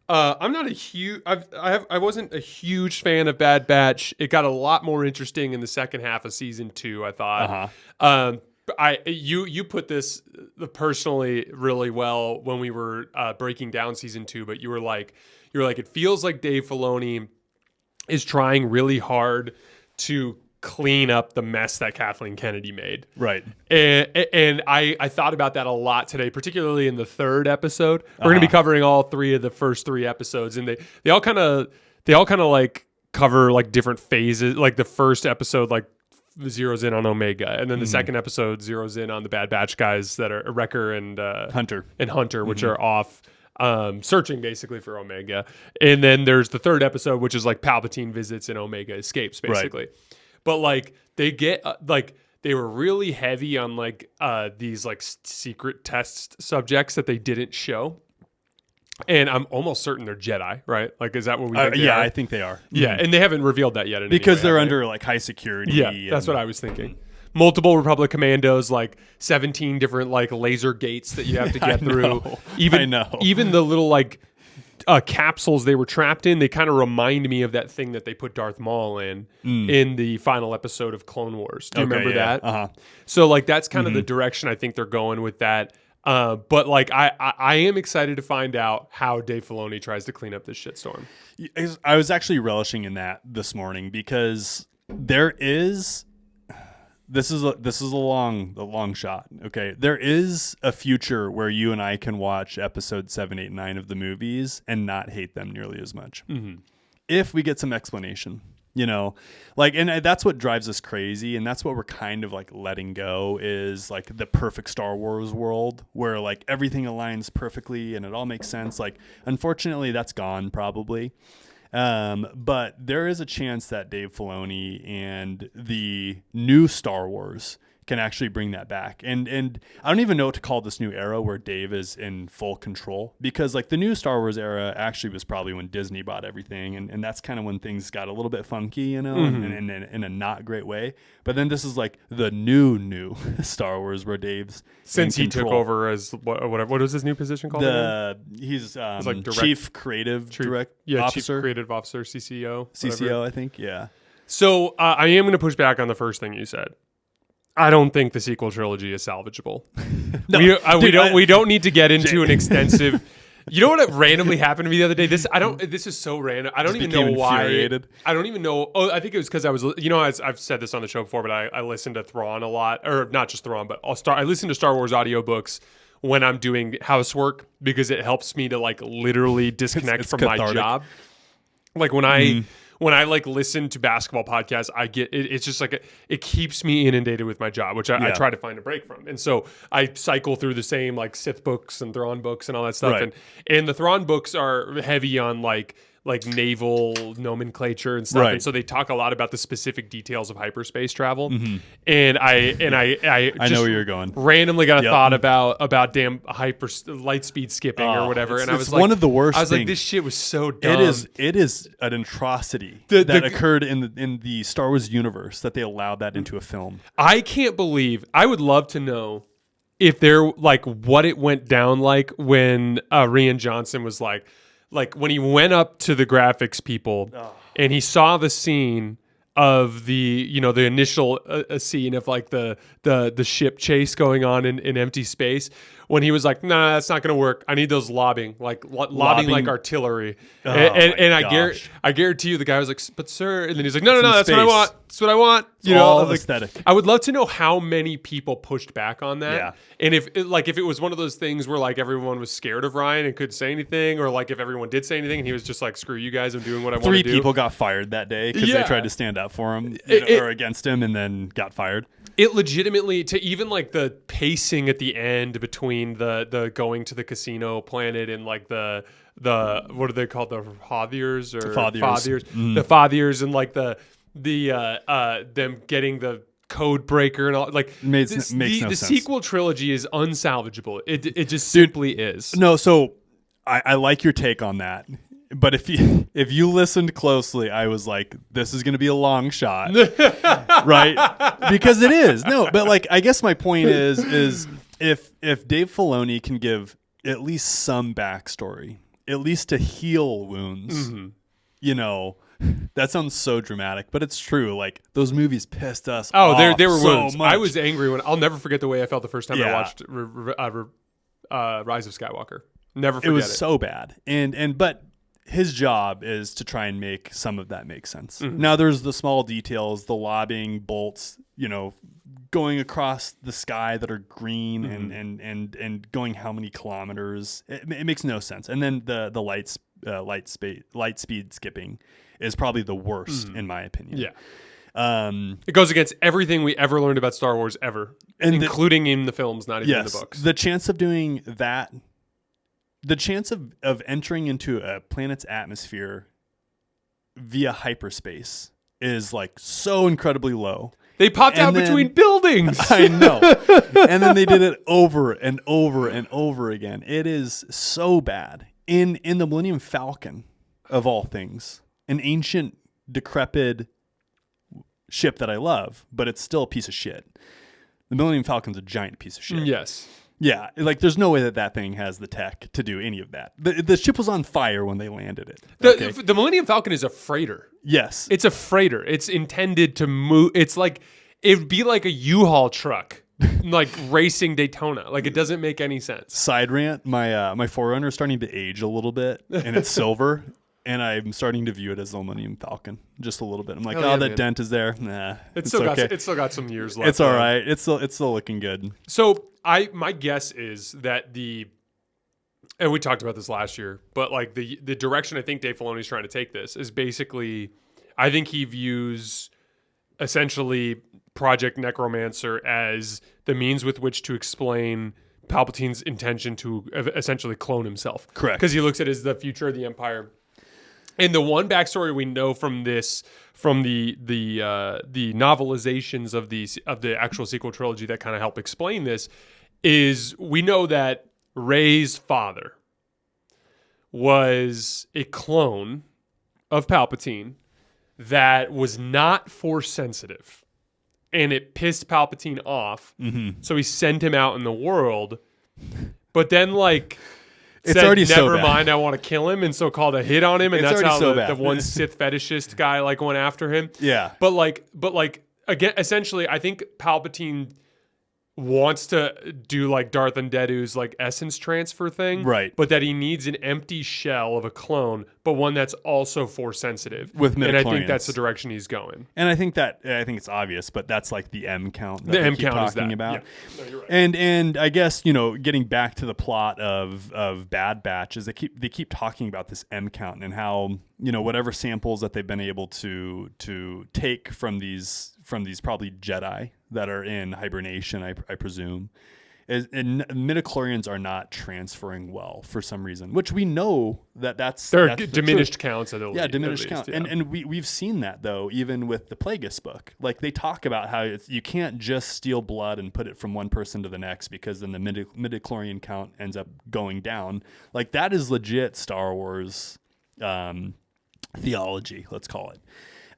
I'm not a huge. I wasn't a huge fan of Bad Batch. It got a lot more interesting in the second half of season 2. I thought. You put this personally really well when we were breaking down season 2. But you were like, it feels like Dave Filoni is trying really hard to clean up the mess that Kathleen Kennedy made. Right. And I thought about that a lot today, particularly in the third episode. We're going to be covering all 3 of the first 3 episodes, and they all kind of like cover like different phases. Like the first episode like zeroes in on Omega, and then the second episode zeroes in on the Bad Batch guys that are Wrecker and Hunter, which are off searching basically for Omega. And then there's the third episode, which is like Palpatine visits and Omega escapes, basically. Right. But like they get they were really heavy on like these like secret test subjects that they didn't show. And I'm almost certain they're Jedi, right? Like, is that what we think they are? I think they are. Yeah, and they haven't revealed that yet. Because they're under like high security. Yeah, that's what I was thinking. Multiple Republic commandos, like 17 different like laser gates that you have to get through. Even the little like capsules they were trapped in, they kind of remind me of that thing that they put Darth Maul in the final episode of Clone Wars. Do you remember that? So like that's kind of the direction I think they're going with that. But like I am excited to find out how Dave Filoni tries to clean up this shitstorm. I was actually relishing in that this morning because there is this is a long shot. Okay, there is a future where you and I can watch episode 7, 8, 9 of the movies and not hate them nearly as much if we get some explanation. You know, like, and that's what drives us crazy. And that's what we're kind of like letting go is like the perfect Star Wars world where like everything aligns perfectly and it all makes sense. Like, unfortunately, that's gone probably. But there is a chance that Dave Filoni and the new Star Wars can actually bring that back. And I don't even know what to call this new era where Dave is in full control, because like the new Star Wars era actually was probably when Disney bought everything. And that's kind of when things got a little bit funky, you know, and in a not great way. But then this is like the new Star Wars where Dave's since he took over as what is his new position called? He's like Chief Creative Officer. Chief Creative Officer, CCO. CCO, I think. Yeah. So I am going to push back on the first thing you said. I don't think the sequel trilogy is salvageable. We don't need to get into an extensive. You know what randomly happened to me the other day? This is so random. I don't even know why. I don't even know. Oh, I think it was because I was. You know, I've said this on the show before, but I listen to Thrawn a lot, or not just Thrawn, but I listen to Star Wars audiobooks when I'm doing housework because it helps me to like literally disconnect from cathartic. My job. Like when I like listen to basketball podcasts, I get it's just like it keeps me inundated with my job, which I try to find a break from. And so I cycle through the same like Sith books and Thrawn books and all that stuff. Right. And the Thrawn books are heavy on like naval nomenclature and stuff. Right. And so they talk a lot about the specific details of hyperspace travel. And I just know where you're going. Randomly got a thought about damn light speed skipping or whatever. And I was like, one of the worst. I was like, this shit was so dumb. It is an atrocity that occurred in the Star Wars universe that they allowed that into a film. I can't believe. I would love to know if they're like what it went down like when Rian Johnson was like when he went up to the graphics people and he saw the scene of the initial scene of like the ship chase going on in empty space, when he was like, nah, that's not going to work. I need those lobbing like artillery. And I guarantee you the guy was like, but sir, and then he's like, no, that's what I want. That's what I want. All aesthetic. I would love to know how many people pushed back on that. Yeah. And if it was one of those things where like everyone was scared of Ryan and couldn't say anything, or like if everyone did say anything and he was just like, screw you guys, I'm doing what I want to do. 3 people got fired that day because they tried to stand up for him or against him and then got fired. It legitimately, to even like the pacing at the end between the going to the casino planet and like the what are they called, the Fathiers or Fathiers, the Fathiers, and like the them getting the code breaker and all, like makes no sense. The sequel trilogy is unsalvageable. It just simply is. No, so I like your take on that. But if you listened closely, I was like, this is going to be a long shot, right? Because it is. No, but like, I guess my point is if Dave Filoni can give at least some backstory at least to heal wounds. Mm-hmm. You know, that sounds so dramatic, but it's true. Like, those movies pissed us Oh, off they were so wounds. much. I was angry when I'll never forget the way I felt the first time I Yeah. watched Rise of Skywalker. Never forget it. It was so bad. But his job is to try and make some of that make sense. Mm-hmm. Now there's the small details, the lobbing bolts, going across the sky that are green Mm-hmm. and going how many kilometers. It makes no sense. And then the light speed skipping is probably the worst in my opinion. Yeah. It goes against everything we ever learned about Star Wars ever, including in the films, not even in the books. The chance of doing that, the chance of entering into a planet's atmosphere via hyperspace is like so incredibly low. They popped out between buildings. I know. And then they did it over and over and over again. It is so bad. In the Millennium Falcon, of all things, an ancient, decrepit ship that I love, but it's still a piece of shit. The Millennium Falcon's a giant piece of shit. Yes. Yeah, like there's no way that thing has the tech to do any of that. The ship was on fire when they landed it. The Millennium Falcon is a freighter. Yes. It's a freighter. It's intended to move. It's like, it'd be like a U-Haul truck, like racing Daytona. Like, it doesn't make any sense. Side rant, my Forerunner is starting to age a little bit, and it's silver, and I'm starting to view it as the Millennium Falcon just a little bit. I'm like, that man. dent is there. Nah, It's okay. still got some years left. It's all right. It's still looking good. So my guess is that and we talked about this last year, but like the direction I think Dave Filoni's trying to take this is basically, I think he views essentially Project Necromancer as the means with which to explain Palpatine's intention to essentially clone himself. Correct. Because he looks at it as the future of the Empire. And the one backstory we know from the novelizations of the actual sequel trilogy that kind of help explain this is we know that Rey's father was a clone of Palpatine that was not Force sensitive, and it pissed Palpatine off. Mm-hmm. So he sent him out in the world, but then It's said, already so never bad. mind, I want to kill him, and so called a hit on him, and It's that's already how so the bad. one Sith fetishist guy went after him. Yeah. But again, essentially, I think Palpatine wants to do like Darth and Dedu's essence transfer thing, Right. But that he needs an empty shell of a clone, but one that's also Force sensitive. With and I think midichlorians. that's the direction he's going. And I think it's obvious, but that's like the M count that The we M keep count is talking that. about. Yeah. No, you're right. And I guess, getting back to the plot of Bad Batch is they keep talking about this M count and how, whatever samples that they've been able to take from these probably Jedi that are in hibernation, I presume, and midichlorians are not transferring well for some reason, which we know that's diminished counts at least. Yeah, diminished at count. least, yeah. And we've seen that, though, even with the Plagueis book. Like, they talk about how you can't just steal blood and put it from one person to the next because then the midichlorian count ends up going down. Like, that is legit Star Wars theology, let's call it.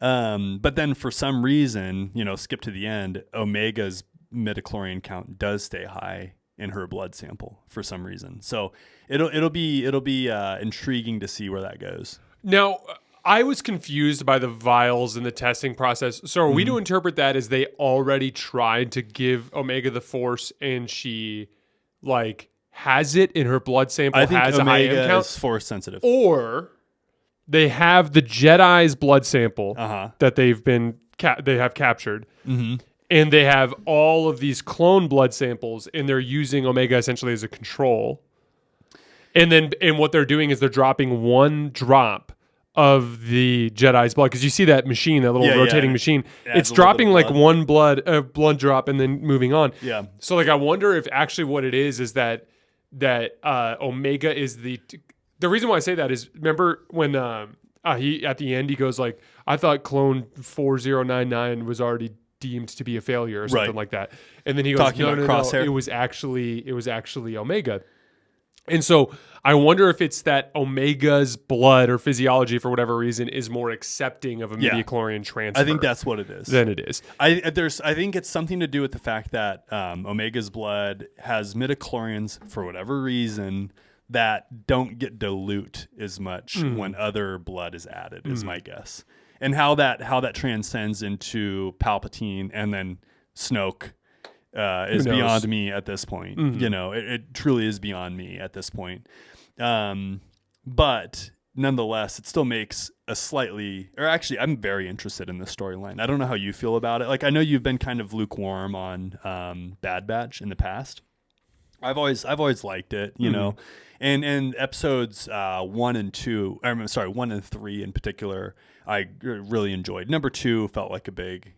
But then for some reason, skip to the end, Omega's midichlorian count does stay high in her blood sample for some reason. So it'll be intriguing to see where that goes. Now, I was confused by the vials in the testing process. So are we to interpret that as they already tried to give Omega the Force and she has it in her blood sample, I think has a high M Omega count? is Force sensitive. Or they have the Jedi's blood sample that they have captured, and they have all of these clone blood samples, and they're using Omega essentially as a control. And what they're doing is they're dropping one drop of the Jedi's blood, because you see that machine, that little rotating machine. It's dropping one blood drop and then moving on. Yeah. So I wonder if actually what it is that Omega is the reason why I say that is, remember when he at the end he goes I thought clone 4099 was already deemed to be a failure or something like that, and then he goes, Talking no, about Crosshair. it was actually Omega. And so I wonder if it's that Omega's blood or physiology, for whatever reason, is more accepting of a midichlorian transfer. I think that's what it is. Than it is. I think it's something to do with the fact that Omega's blood has midichlorians for whatever reason that don't get dilute as much when other blood is added, is my guess. And how that transcends into Palpatine and then Snoke is beyond me at this point. You know, it truly is beyond me at this point. But nonetheless, it still makes a slightly, or actually, I'm very interested in this storyline. I don't know how you feel about it. Like, I know you've been kind of lukewarm on Bad Batch in the past. I've always liked it, you know, and episodes 1 and 2, I'm sorry, 1 and 3 in particular, I really enjoyed. Number 2 felt like a big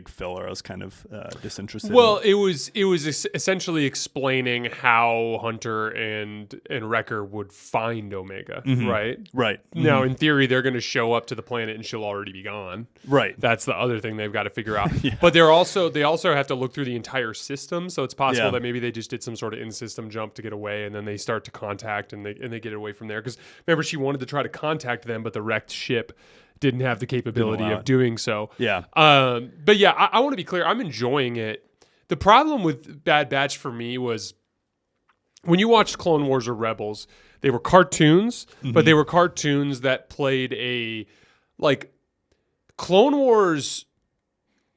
filler. I was kind of disinterested. Well, it was essentially explaining how Hunter and Wrecker would find Omega, right? Right. Now, in theory, they're going to show up to the planet and she'll already be gone. Right. That's the other thing they've got to figure out. But they also have to look through the entire system, so it's possible that maybe they just did some sort of in-system jump to get away, and then they start to contact and they get away from there. Because remember, she wanted to try to contact them, but the wrecked ship didn't have the capability of doing so. Yeah. But yeah, I want to be clear. I'm enjoying it. The problem with Bad Batch for me was when you watched Clone Wars or Rebels, they were cartoons, but they were cartoons that played Clone Wars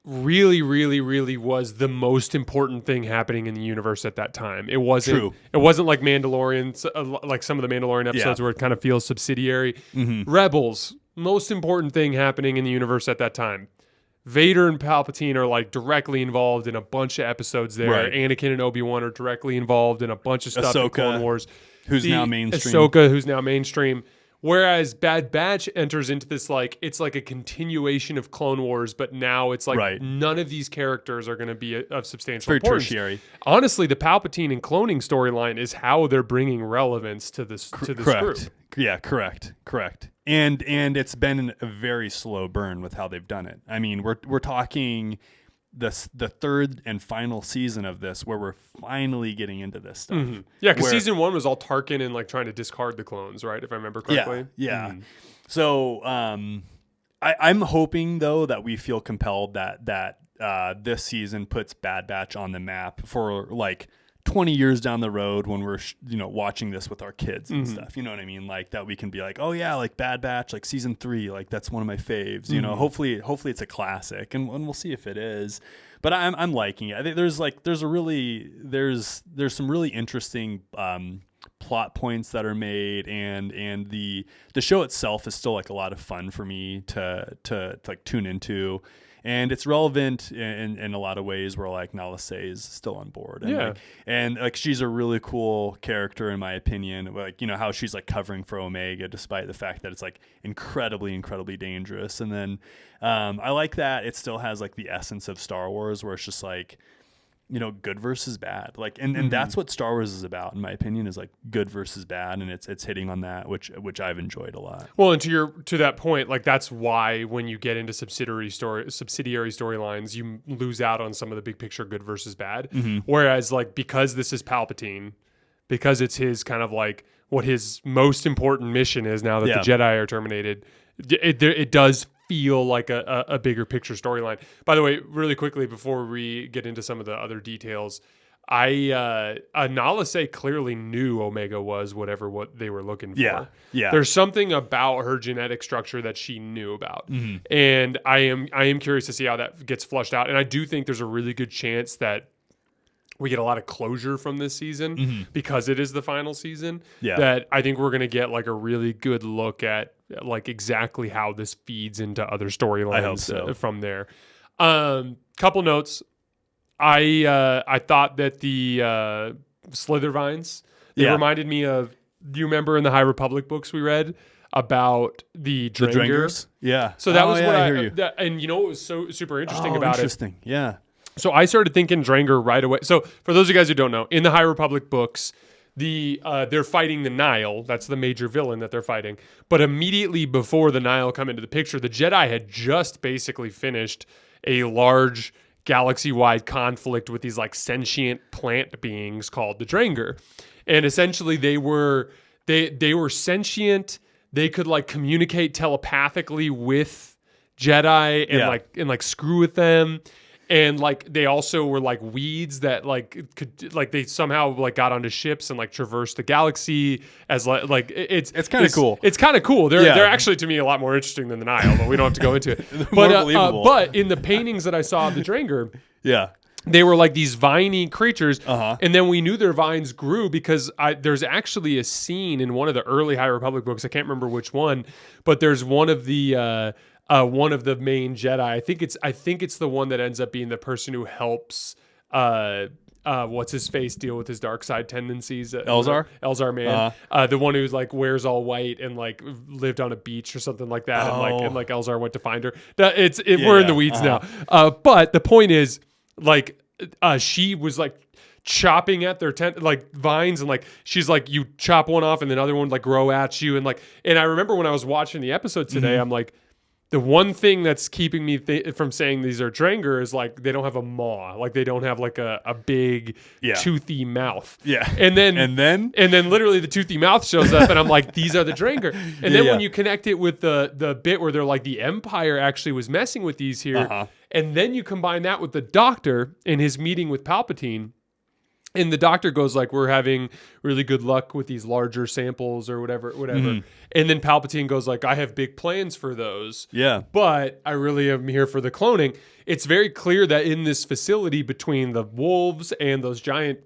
really, really, really was the most important thing happening in the universe at that time. It wasn't True. It wasn't like Mandalorian, like some of the Mandalorian episodes where it kind of feels subsidiary. Rebels, most important thing happening in the universe at that time. Vader and Palpatine are like directly involved in a bunch of episodes there. Right. Anakin and Obi-Wan are directly involved in a bunch of stuff in Clone Wars. Who's now mainstream. Ahsoka, who's now mainstream. Whereas Bad Batch enters into this it's like a continuation of Clone Wars, but now it's like none of these characters are going to be of substantial importance. Tertiary. Honestly, the Palpatine and cloning storyline is how they're bringing relevance to this group. Yeah, correct. And it's been a very slow burn with how they've done it. I mean, we're talking the third and final season of this where we're finally getting into this stuff. Yeah, because season 1 was all Tarkin and like trying to discard the clones, right? If I remember correctly. Yeah. So I'm hoping though that we feel compelled that this season puts Bad Batch on the map for like 20 years down the road when we're watching this with our kids and stuff, you know what I mean, like that we can be like, oh yeah, like Bad Batch, like season 3, like that's one of my faves, you know. Hopefully it's a classic, and we'll see if it is. But I'm liking it. I think there's some really interesting plot points that are made, and the show itself is still like a lot of fun for me to like tune into. And it's relevant in a lot of ways where like Nala Se is still on board. And like she's a really cool character in my opinion. Like, you know, how she's like covering for Omega despite the fact that it's like incredibly, incredibly dangerous. And then I like that it still has like the essence of Star Wars where it's just like, you know, good versus bad. Like, and that's what Star Wars is about, in my opinion, is like good versus bad, and it's hitting on that, which I've enjoyed a lot. Well, and to that point, like that's why when you get into subsidiary storylines, you lose out on some of the big picture good versus bad. Whereas, like, because this is Palpatine, because it's his kind of like what his most important mission is now that the Jedi are terminated, it does feel like a bigger picture storyline. By the way, really quickly before we get into some of the other details, Nala Se clearly knew Omega was what they were looking for. Yeah. There's something about her genetic structure that she knew about. And I am curious to see how that gets flushed out. And I do think there's a really good chance that we get a lot of closure from this season because it is the final season. That I think we're going to get like a really good look at like exactly how this feeds into other storylines from there. Couple notes. I thought that the Slither Vines, they reminded me of, do you remember in the High Republic books we read about the Drangers? Yeah. So that was what I hear you. And you know what was so super interesting about it? Yeah. So I started thinking Dranger right away. So for those of you guys who don't know, in the High Republic books, they're fighting the Nile. That's the major villain that they're fighting. But immediately before the Nile come into the picture, the Jedi had just basically finished a large galaxy-wide conflict with these like sentient plant beings called the Dranger. And essentially they were sentient. They could like communicate telepathically with Jedi and like screw with them. And like they also were like weeds that like could like they somehow like got onto ships and like traversed the galaxy as like it's kind of cool. It's kind of cool. They're actually to me a lot more interesting than the Nile, but we don't have to go into it. But in the paintings that I saw of the Dranger, they were like these viney creatures, and then we knew their vines grew because there's actually a scene in one of the early High Republic books. I can't remember which one, but there's one of the main Jedi. I think it's the one that ends up being the person who helps what's his face deal with his dark side tendencies. Elzar man, the one who's like wears all white and like lived on a beach or something like that, and like Elzar went to find her. We're in the weeds now. But the point is, like, she was like chopping at their like vines, and like she's like, you chop one off and then other one like grow at you, and I remember when I was watching the episode today, I'm like, the one thing that's keeping me from saying these are Dranger is like they don't have a maw, like they don't have like a big toothy mouth. And then literally the toothy mouth shows up, and I'm like, these are the Dranger. And then when you connect it with the bit where they're like the Empire actually was messing with these here, and then you combine that with the Doctor in his meeting with Palpatine. And the Doctor goes like, we're having really good luck with these larger samples or whatever. And then Palpatine goes like, I have big plans for those. But I really am here for the cloning. It's very clear that in this facility between the wolves and those giant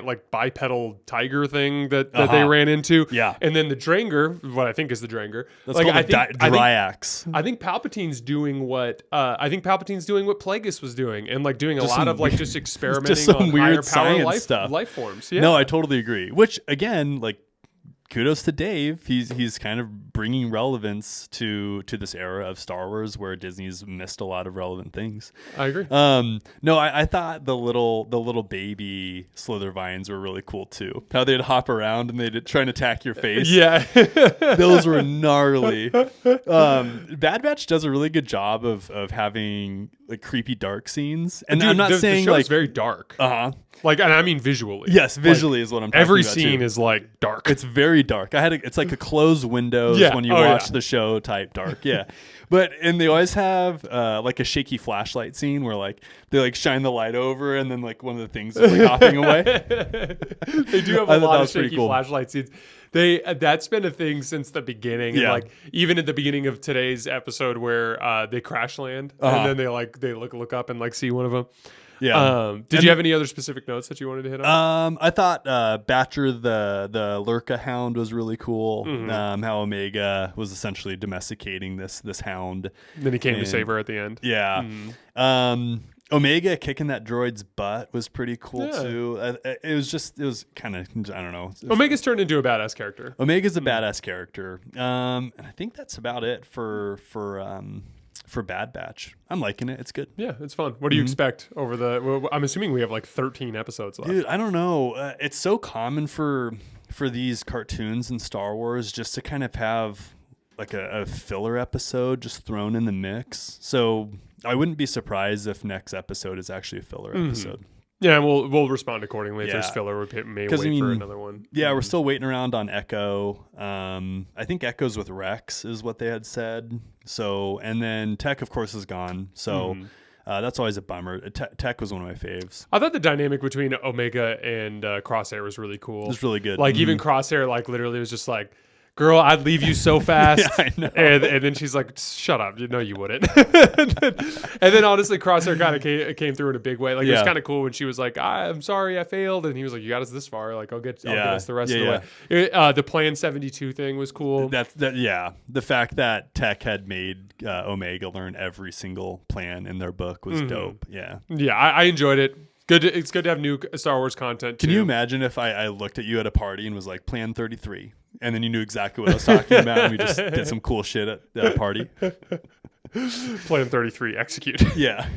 like bipedal tiger thing that they ran into. And then the Dranger, what I think is the Dranger. That's like, called Dryax. I think Palpatine's doing what Plagueis was doing, and like doing a lot of like just experimenting just some on weird higher power stuff. life forms. No, I totally agree. Which again, like, kudos to Dave. He's kind of bringing relevance to this era of Star Wars where Disney's missed a lot of relevant things. I agree. No, I thought the little baby slither vines were really cool too. How they'd hop around and they'd try and attack your face. Those were gnarly. Bad Batch does a really good job of having like creepy dark scenes. And dude, I'm not saying the show's like very dark. Like, and I mean visually. Yes, visually is what I'm talking about. Every about scene too. is like dark. It's very dark. It's like a closed windows when you watch the show type dark. And they always have like a shaky flashlight scene where like they like shine the light over and then like one of the things is like hopping away. They do have a lot of shaky flashlight scenes. That's been a thing since the beginning. And like even at the beginning of today's episode where they crash land and then they look up and like see one of them. Did you have any other specific notes that you wanted to hit on? I thought Batcher the Lurka hound was really cool. How Omega was essentially domesticating this hound. Then he came to save her at the end. Omega kicking that droid's butt was pretty cool too. It was kind of, I don't know. Omega's turned into a badass character. Omega's a badass character. And I think that's about it for Bad Batch. I'm liking it. It's good. Yeah, it's fun. What do you expect over I'm assuming we have like 13 episodes left. Dude, I don't know. It's so common for these cartoons in Star Wars just to kind of have like a filler episode just thrown in the mix. So I wouldn't be surprised if next episode is actually a filler episode. Yeah, and we'll respond accordingly. If there's filler, we may wait for another one. Yeah, we're still waiting around on Echo. I think Echo's with Rex is what they had said. So, and then Tech, of course, is gone. So that's always a bummer. Tech was one of my faves. I thought the dynamic between Omega and Crosshair was really cool. It was really good. Like even Crosshair, like literally was just like, girl, I'd leave you so fast. I know. And then she's like, shut up. No, you wouldn't. and then honestly, Crosshair kind of came through in a big way. Like it was kind of cool when she was like, I'm sorry I failed. And he was like, you got us this far. Like I'll get us the rest of the way. The Plan 72 thing was cool. The fact that Tech had made Omega learn every single plan in their book was dope. Yeah. Yeah, I enjoyed it. It's good to have new Star Wars content too. Can you imagine if I looked at you at a party and was like, Plan 33, and then you knew exactly what I was talking about and we just did some cool shit at a party? Plan 33, execute. Yeah.